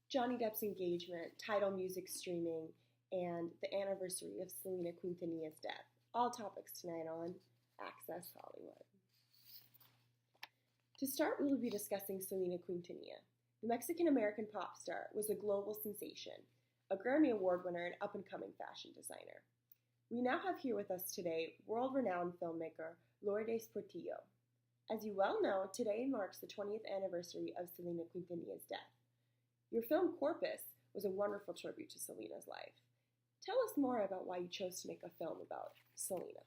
Johnny Depp's engagement, Tidal music streaming, and the anniversary of Selena Quintanilla's death. All topics tonight on Access Hollywood. To start, we will be discussing Selena Quintanilla. The Mexican-American pop star was a global sensation, a Grammy Award winner and up-and-coming fashion designer. We now have here with us today world-renowned filmmaker Lourdes Portillo. As you well know, today marks the 20th anniversary of Selena Quintanilla's death. Your film Corpus was a wonderful tribute to Selena's life. Tell us more about why you chose to make a film about Selena.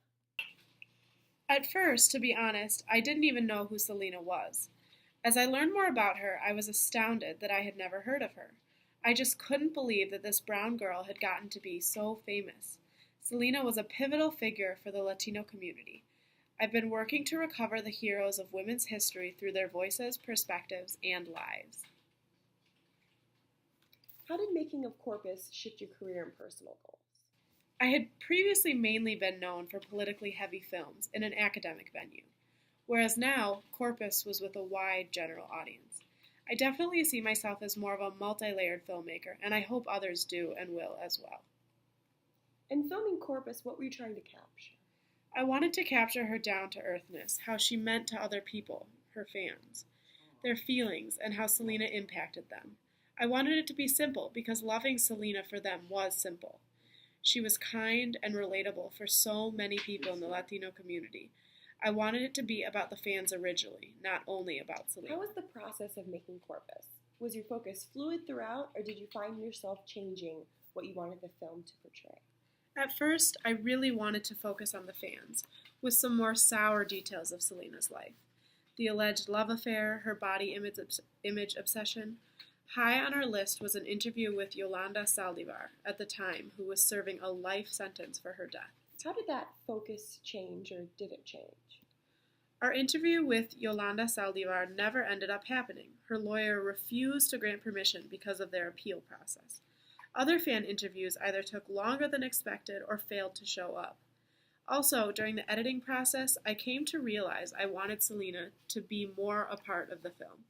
At first, to be honest, I didn't even know who Selena was. As I learned more about her, I was astounded that I had never heard of her. I just couldn't believe that this brown girl had gotten to be so famous. Selena was a pivotal figure for the Latino community. I've been working to recover the heroes of women's history through their voices, perspectives, and lives. How did making of Corpus shift your career and personal goals? I had previously mainly been known for politically heavy films in an academic venue, whereas now Corpus was with a wide general audience. I definitely see myself as more of a multi-layered filmmaker, and I hope others do and will as well. In filming Corpus, what were you trying to capture? I wanted to capture her down-to-earthness, how she meant to other people, her fans, their feelings, and how Selena impacted them. I wanted it to be simple because loving Selena for them was simple. She was kind and relatable for so many people in the Latino community. I wanted it to be about the fans originally, not only about Selena. How was the process of making Corpus? Was your focus fluid throughout, or did you find yourself changing what you wanted the film to portray? At first, I really wanted to focus on the fans, with some more sour details of Selena's life. The alleged love affair, her body image obsession. High on our list was an interview with Yolanda Saldivar at the time, who was serving a life sentence for her death. How did that focus change, or did it change? Our interview with Yolanda Saldivar never ended up happening. Her lawyer refused to grant permission because of their appeal process. Other fan interviews either took longer than expected or failed to show up. Also, during the editing process, I came to realize I wanted Selena to be more a part of the film.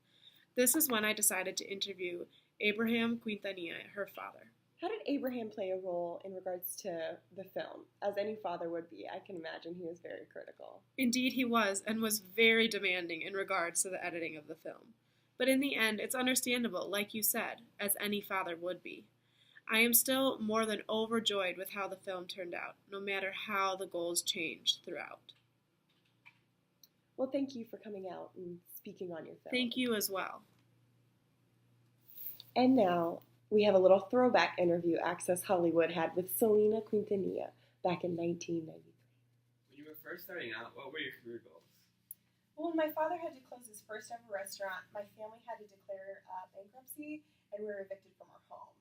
This is when I decided to interview Abraham Quintanilla, her father. How did Abraham play a role in regards to the film? As any father would be, I can imagine he was very critical. Indeed he was, and was very demanding in regards to the editing of the film. But in the end, it's understandable, like you said, as any father would be. I am still more than overjoyed with how the film turned out, no matter how the goals changed throughout. Well, thank you for coming out and speaking on your film. Thank you as well. And now, we have a little throwback interview Access Hollywood had with Selena Quintanilla back in 1993. When you were first starting out, what were your career goals? Well, when my father had to close his first ever restaurant, my family had to declare bankruptcy, and we were evicted from our home.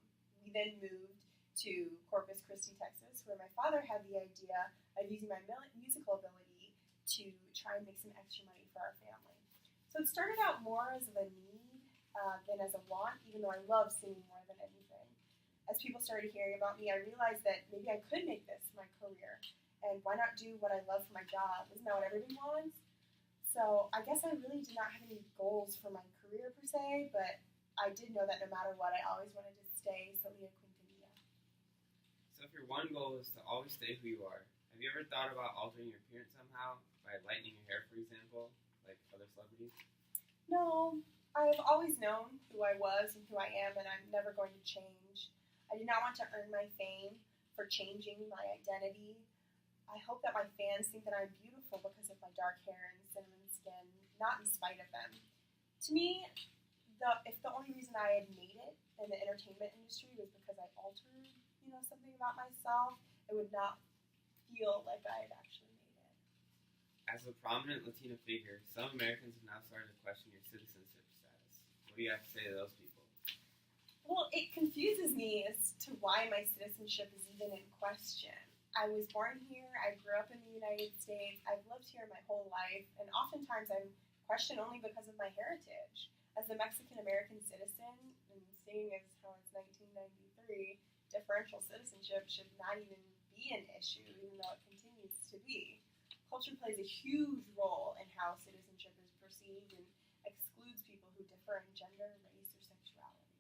We then moved to Corpus Christi, Texas, where my father had the idea of using my musical ability to try and make some extra money for our family. So it started out more as a need than as a want, even though I love singing more than anything. As people started hearing about me, I realized that maybe I could make this my career, and why not do what I love for my job? Isn't that what everybody wants? So I guess I really did not have any goals for my career per se, but I did know that no matter what, I always wanted to stay Selena Quintanilla. So if your one goal is to always stay who you are, have you ever thought about altering your appearance somehow? By lightening your hair, for example, like other celebrities? No, I've always known who I was and who I am, and I'm never going to change. I did not want to earn my fame for changing my identity. I hope that my fans think that I'm beautiful because of my dark hair and cinnamon skin, not in spite of them. To me, if the only reason I had made it in the entertainment industry was because I altered, something about myself, it would not feel like I had actually made it. As a prominent Latino figure, some Americans have now started to question your citizenship status. What do you have to say to those people? Well, it confuses me as to why my citizenship is even in question. I was born here, I grew up in the United States, I've lived here my whole life, and oftentimes I'm questioned only because of my heritage. As a Mexican-American citizen, and seeing as how it's 1993, differential citizenship should not even be an issue, even though it continues to be. Culture plays a huge role in how citizenship is perceived and excludes people who differ in gender, race, or sexuality.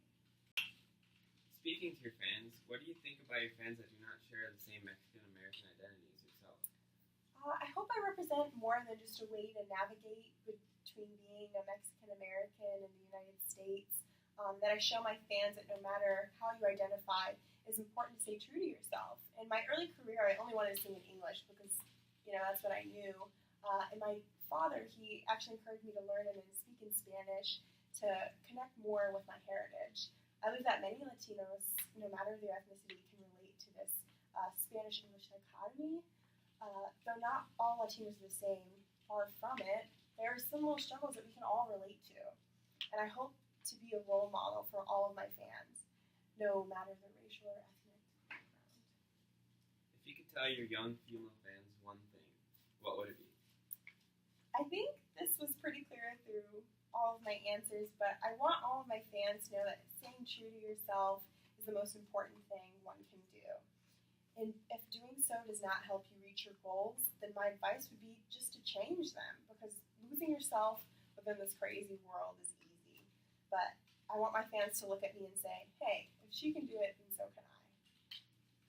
speaking to your fans, what do you think about your fans that do not share the same Mexican-American identity as yourself? I hope I represent more than just a way to navigate between being a Mexican American and the United States. That I show my fans that no matter how you identify, it's important to stay true to yourself. In my early career, I only wanted to sing in English because, that's what I knew. And my father, he actually encouraged me to learn and then speak in Spanish to connect more with my heritage. I believe that many Latinos, no matter their ethnicity, can relate to this Spanish-English dichotomy. Though not all Latinos are the same, far from it, there are some little struggles that we can all relate to. And I hope to be a role model for all of my fans, no matter their racial or ethnic background. If you could tell your young female fans one thing, what would it be? I think this was pretty clear through all of my answers, but I want all of my fans to know that staying true to yourself is the most important thing one can do. And if doing so does not help you reach your goals, then my advice would be just to change them, because losing yourself within this crazy world is easy. But I want my fans to look at me and say, hey, if she can do it, then so can I.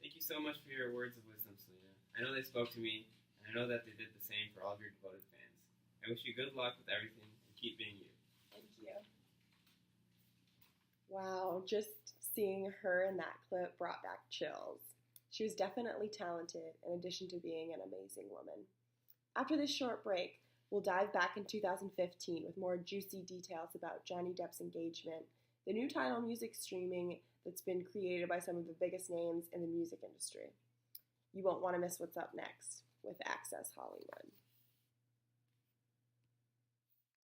Thank you so much for your words of wisdom, Selena. I know they spoke to me, and I know that they did the same for all of your devoted fans. I wish you good luck with everything, and keep being you. Thank you. Wow, just seeing her in that clip brought back chills. She was definitely talented, in addition to being an amazing woman. After this short break, we'll dive back in 2015 with more juicy details about Johnny Depp's engagement, the new Tidal music streaming that's been created by some of the biggest names in the music industry. You won't want to miss what's up next with Access Hollywood.